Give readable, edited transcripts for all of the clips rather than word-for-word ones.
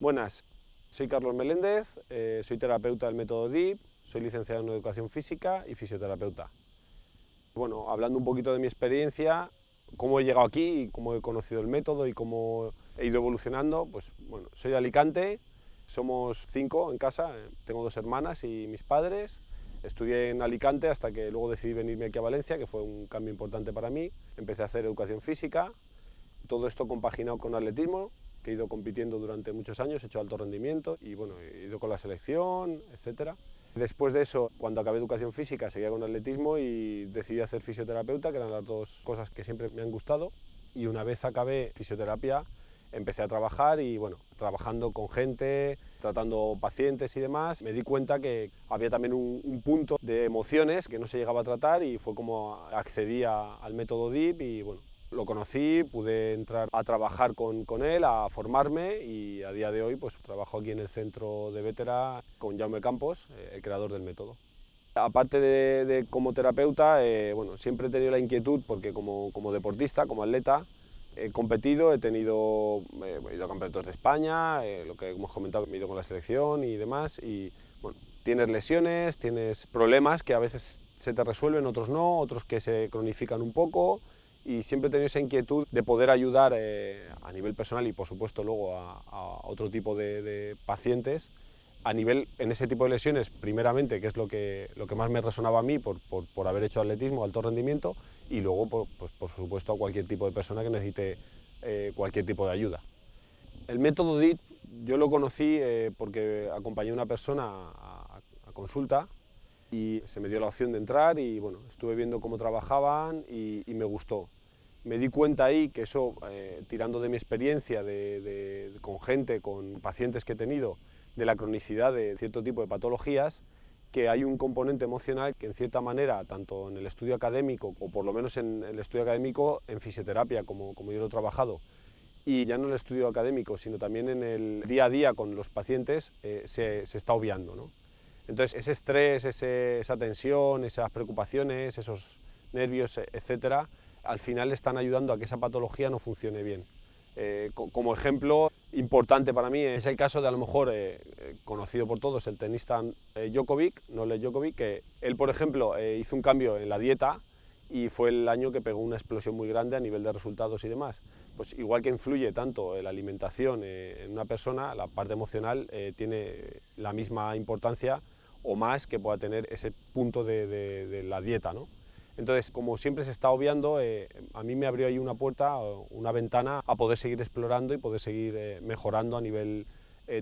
Buenas, soy Carlos Meléndez, soy terapeuta del método DIP, soy licenciado en Educación Física y fisioterapeuta. Bueno, hablando un poquito de mi experiencia, cómo he llegado aquí y cómo he conocido el método y cómo he ido evolucionando, pues bueno, soy de Alicante, somos 5 en casa, tengo 2 hermanas y mis padres. Estudié en Alicante hasta que luego decidí venirme aquí a Valencia, que fue un cambio importante para mí. Empecé a hacer educación física, todo esto compaginado con atletismo, que he ido compitiendo durante muchos años, he hecho alto rendimiento y bueno, he ido con la selección, etcétera. Después de eso, cuando acabé educación física, seguía con atletismo y decidí hacer fisioterapeuta, que eran las dos cosas que siempre me han gustado. Y una vez acabé fisioterapia, empecé a trabajar y bueno, trabajando con gente, tratando pacientes y demás, me di cuenta que había también un punto de emociones que no se llegaba a tratar y fue como accedí al método DIP y bueno, lo conocí, pude entrar a trabajar con él, a formarme y a día de hoy pues trabajo aquí en el centro de Vétera con Jaume Campos, el creador del método. Aparte de como terapeuta, bueno, siempre he tenido la inquietud porque como deportista, como atleta, he competido, he ido a campeonatos de España, lo que hemos comentado, me he ido con la selección y demás, y bueno, tienes lesiones, tienes problemas que a veces se te resuelven, otros no, otros que se cronifican un poco, y siempre he tenido esa inquietud de poder ayudar a nivel personal y por supuesto luego a otro tipo de pacientes a nivel, en ese tipo de lesiones, primeramente, que es lo que más me resonaba a mí por haber hecho atletismo, alto rendimiento, y luego, pues, por supuesto, a cualquier tipo de persona que necesite cualquier tipo de ayuda. El método DIT yo lo conocí porque acompañé a una persona a consulta y se me dio la opción de entrar y bueno, estuve viendo cómo trabajaban y me gustó. Me di cuenta ahí que eso, tirando de mi experiencia con gente, con pacientes que he tenido, de la cronicidad de cierto tipo de patologías, que hay un componente emocional que en cierta manera, tanto en el estudio académico, o por lo menos en el estudio académico, en fisioterapia, como yo lo he trabajado, y ya no en el estudio académico, sino también en el día a día con los pacientes, se está obviando, ¿no? Entonces, ese estrés, esa tensión, esas preocupaciones, esos nervios, etcétera, al final están ayudando a que esa patología no funcione bien. Como ejemplo importante para mí es el caso de, a lo mejor, conocido por todos, el tenista Djokovic, Novak Djokovic, que él, por ejemplo, hizo un cambio en la dieta y fue el año que pegó una explosión muy grande a nivel de resultados y demás. Pues igual que influye tanto la alimentación en una persona, la parte emocional tiene la misma importancia o más que pueda tener ese punto de la dieta, ¿no? Entonces, como siempre se está obviando, a mí me abrió ahí una puerta, una ventana a poder seguir explorando y poder seguir mejorando a nivel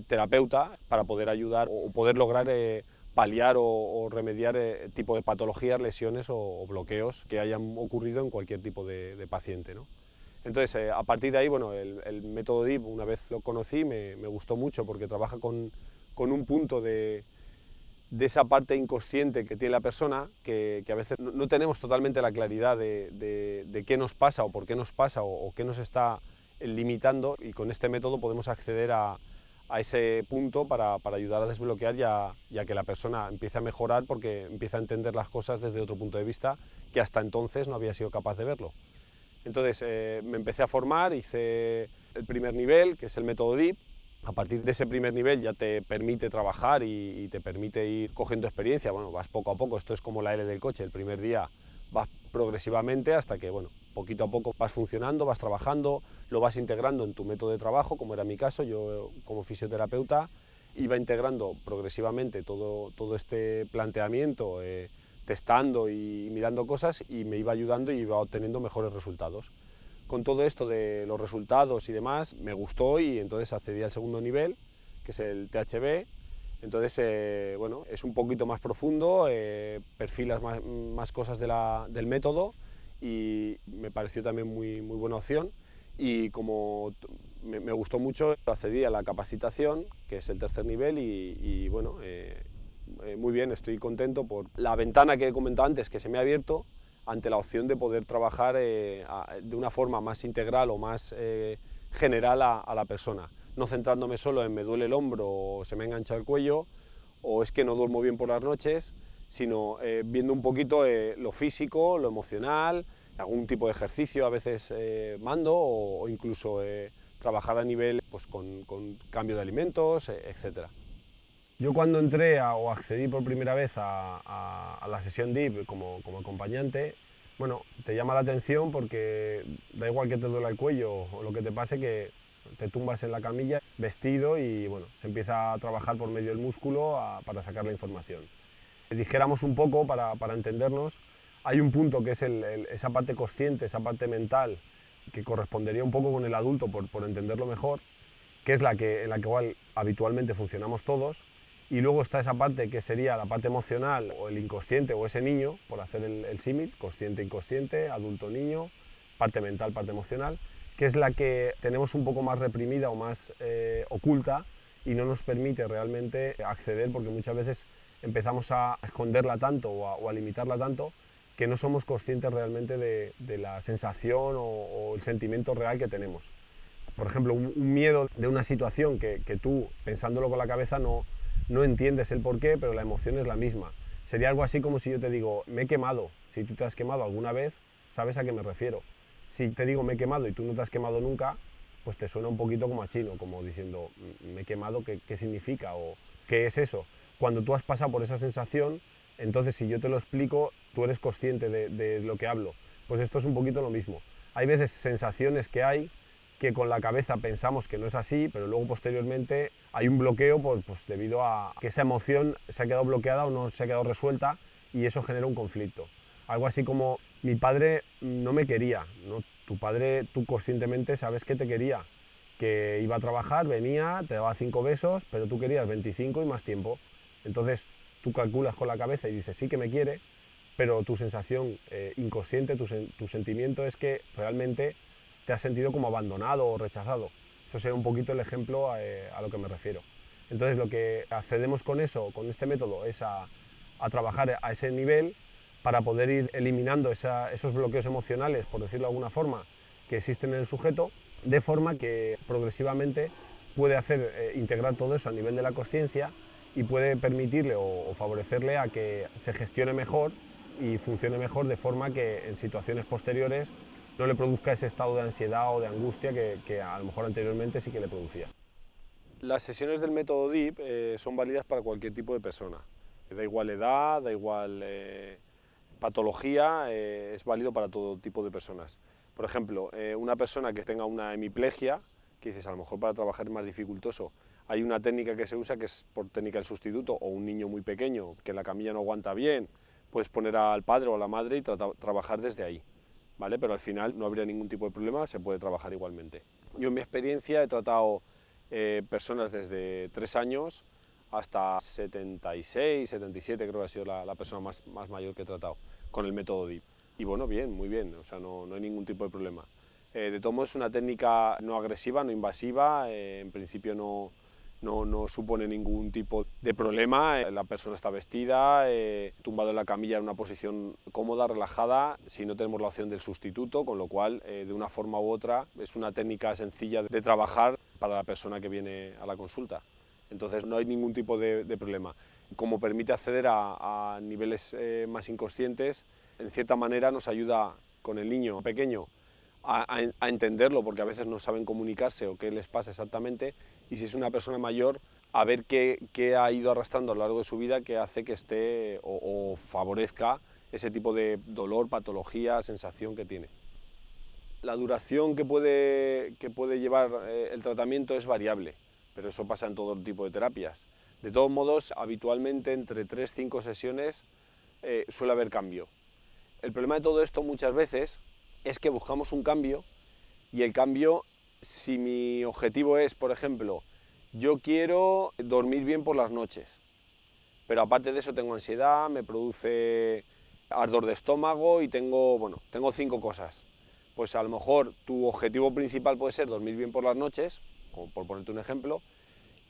terapeuta para poder ayudar o poder lograr paliar o remediar tipo de patologías, lesiones o bloqueos que hayan ocurrido en cualquier tipo de paciente, ¿no? Entonces, a partir de ahí, bueno, el método DIP, una vez lo conocí, me gustó mucho porque trabaja con un punto de esa parte inconsciente que tiene la persona, que a veces no tenemos totalmente la claridad de qué nos pasa o por qué nos pasa o qué nos está limitando, y con este método podemos acceder a ese punto para ayudar a desbloquear y a que la persona empiece a mejorar porque empieza a entender las cosas desde otro punto de vista que hasta entonces no había sido capaz de verlo. Entonces me empecé a formar, hice el primer nivel, que es el método DIP. A partir de ese primer nivel ya te permite trabajar y te permite ir cogiendo experiencia. Bueno, vas poco a poco, esto es como la L del coche, el primer día vas progresivamente hasta que, bueno, poquito a poco vas funcionando, vas trabajando, lo vas integrando en tu método de trabajo, como era mi caso. Yo como fisioterapeuta iba integrando progresivamente todo este planteamiento, testando y mirando cosas, y me iba ayudando y iba obteniendo mejores resultados. Con todo esto de los resultados y demás, me gustó y entonces accedí al segundo nivel, que es el THB. Entonces, bueno, es un poquito más profundo, perfilas más cosas del método y me pareció también muy buena opción. Y como me gustó mucho, accedí a la capacitación, que es el tercer nivel, y bueno, muy bien, estoy contento por la ventana que he comentado antes que se me ha abierto ante la opción de poder trabajar de una forma más integral o más general a la persona, no centrándome solo en me duele el hombro o se me ha enganchado el cuello o es que no duermo bien por las noches, sino viendo un poquito lo físico, lo emocional, algún tipo de ejercicio a veces mando o incluso trabajar a nivel pues, con cambio de alimentos, etc. Yo cuando entré o accedí por primera vez a la sesión DIP como acompañante, bueno, te llama la atención porque da igual que te duela el cuello o lo que te pase, que te tumbas en la camilla vestido y bueno, se empieza a trabajar por medio del músculo para sacar la información. Dijéramos un poco, para entendernos, hay un punto que es esa parte consciente, esa parte mental, que correspondería un poco con el adulto por entenderlo mejor, que es en la que igual habitualmente funcionamos todos, y luego está esa parte que sería la parte emocional o el inconsciente o ese niño, por hacer el símil, consciente, inconsciente, adulto, niño, parte mental, parte emocional, que es la que tenemos un poco más reprimida o más oculta y no nos permite realmente acceder, porque muchas veces empezamos a esconderla tanto o a limitarla tanto que no somos conscientes realmente de la sensación o el sentimiento real que tenemos. Por ejemplo, un miedo de una situación que tú, pensándolo con la cabeza, no entiendes el porqué, pero la emoción es la misma. Sería algo así como si yo te digo, me he quemado. Si tú te has quemado alguna vez, sabes a qué me refiero. Si te digo me he quemado y tú no te has quemado nunca, pues te suena un poquito como a chino, como diciendo, me he quemado, ¿qué significa? O ¿qué es eso? Cuando tú has pasado por esa sensación, entonces si yo te lo explico, tú eres consciente de lo que hablo. Pues esto es un poquito lo mismo. Hay veces sensaciones que hay que con la cabeza pensamos que no es así, pero luego posteriormente hay un bloqueo pues debido a que esa emoción se ha quedado bloqueada o no se ha quedado resuelta y eso genera un conflicto. Algo así como, mi padre no me quería, ¿no? Tu padre, tú conscientemente sabes que te quería, que iba a trabajar, venía, te daba 5 besos, pero tú querías 25 y más tiempo. Entonces tú calculas con la cabeza y dices, sí que me quiere, pero tu sensación inconsciente, tu sentimiento es que realmente te has sentido como abandonado o rechazado. Eso sería un poquito el ejemplo a lo que me refiero. Entonces lo que accedemos con eso, con este método, es a trabajar a ese nivel para poder ir eliminando esos bloqueos emocionales, por decirlo de alguna forma, que existen en el sujeto, de forma que progresivamente puede hacer integrar todo eso a nivel de la consciencia y puede permitirle o favorecerle a que se gestione mejor y funcione mejor, de forma que en situaciones posteriores no le produzca ese estado de ansiedad o de angustia que a lo mejor anteriormente sí que le producía. Las sesiones del método DIP son válidas para cualquier tipo de persona. Da igual edad, da igual patología, es válido para todo tipo de personas. Por ejemplo, una persona que tenga una hemiplegia, que dices, a lo mejor para trabajar es más dificultoso, hay una técnica que se usa que es por técnica del sustituto, o un niño muy pequeño que la camilla no aguanta bien, puedes poner al padre o a la madre y trabajar desde ahí, ¿vale? Pero al final no habría ningún tipo de problema, se puede trabajar igualmente. Yo en mi experiencia he tratado personas desde 3 años hasta 76, 77, creo que ha sido la persona más mayor que he tratado con el método DIP. Y bueno, bien, muy bien, o sea, no hay ningún tipo de problema. De todo modo es una técnica no agresiva, no invasiva, en principio no supone ningún tipo de problema. La persona está vestida, tumbado en la camilla en una posición cómoda, relajada, si no tenemos la opción del sustituto, con lo cual de una forma u otra es una técnica sencilla de trabajar para la persona que viene a la consulta. Entonces no hay ningún tipo de problema. Como permite acceder a niveles más inconscientes, en cierta manera nos ayuda con el niño pequeño a entenderlo, porque a veces no saben comunicarse o qué les pasa exactamente, y si es una persona mayor, a ver qué ha ido arrastrando a lo largo de su vida que hace que esté o favorezca ese tipo de dolor, patología, sensación que tiene. La duración que puede llevar el tratamiento es variable, pero eso pasa en todo tipo de terapias. De todos modos, habitualmente entre 3-5 sesiones suele haber cambio. El problema de todo esto muchas veces es que buscamos un cambio y el cambio, si mi objetivo es, por ejemplo, yo quiero dormir bien por las noches, pero aparte de eso tengo ansiedad, me produce ardor de estómago y tengo 5 cosas. Pues a lo mejor tu objetivo principal puede ser dormir bien por las noches, como por ponerte un ejemplo,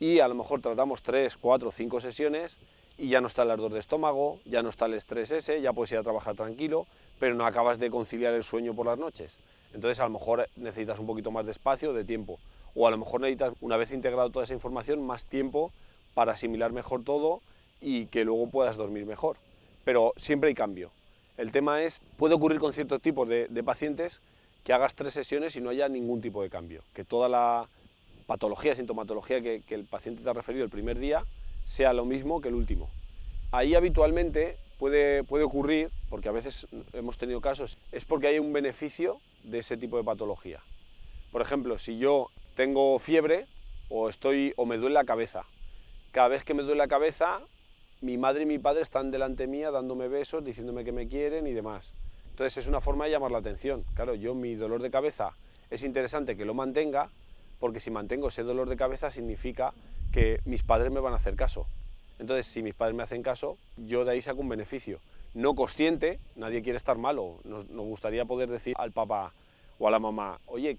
y a lo mejor tratamos 3, 4, 5 sesiones y ya no está el ardor de estómago, ya no está el estrés ese, ya puedes ir a trabajar tranquilo, pero no acabas de conciliar el sueño por las noches. Entonces a lo mejor necesitas un poquito más de espacio, de tiempo, o a lo mejor necesitas, una vez integrado toda esa información, más tiempo para asimilar mejor todo y que luego puedas dormir mejor. Pero siempre hay cambio. El tema es, puede ocurrir con ciertos tipos de pacientes que hagas 3 sesiones y no haya ningún tipo de cambio, que toda la patología, sintomatología que el paciente te ha referido el primer día sea lo mismo que el último. Ahí habitualmente puede ocurrir, porque a veces hemos tenido casos, es porque hay un beneficio de ese tipo de patología. Por ejemplo, si yo tengo fiebre o me duele la cabeza, cada vez que me duele la cabeza, mi madre y mi padre están delante mía dándome besos, diciéndome que me quieren y demás. Entonces es una forma de llamar la atención. Claro, mi dolor de cabeza es interesante que lo mantenga, porque si mantengo ese dolor de cabeza significa que mis padres me van a hacer caso. Entonces, si mis padres me hacen caso, yo de ahí saco un beneficio. No consciente, nadie quiere estar malo. Nos gustaría poder decir al papá o a la mamá, oye,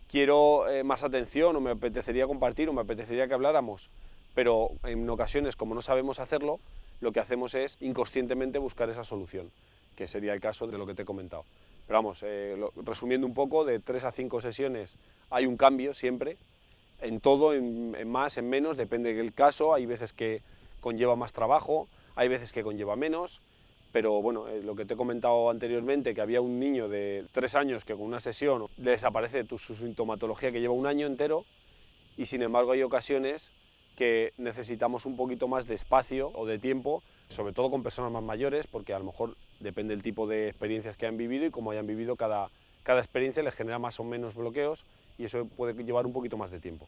quiero más atención, o me apetecería compartir, o me apetecería que habláramos. Pero en ocasiones, como no sabemos hacerlo, lo que hacemos es inconscientemente buscar esa solución, que sería el caso de lo que te he comentado. Pero vamos, resumiendo un poco, de 3 a 5 sesiones hay un cambio siempre, en todo, en más, en menos, depende del caso. Hay veces que conlleva más trabajo, hay veces que conlleva menos, pero bueno, lo que te he comentado anteriormente, que había un niño de 3 años que con una sesión le desaparece su sintomatología que lleva un año entero, y sin embargo hay ocasiones que necesitamos un poquito más de espacio o de tiempo, sobre todo con personas más mayores, porque a lo mejor depende del tipo de experiencias que han vivido, y como hayan vivido cada experiencia les genera más o menos bloqueos, y eso puede llevar un poquito más de tiempo.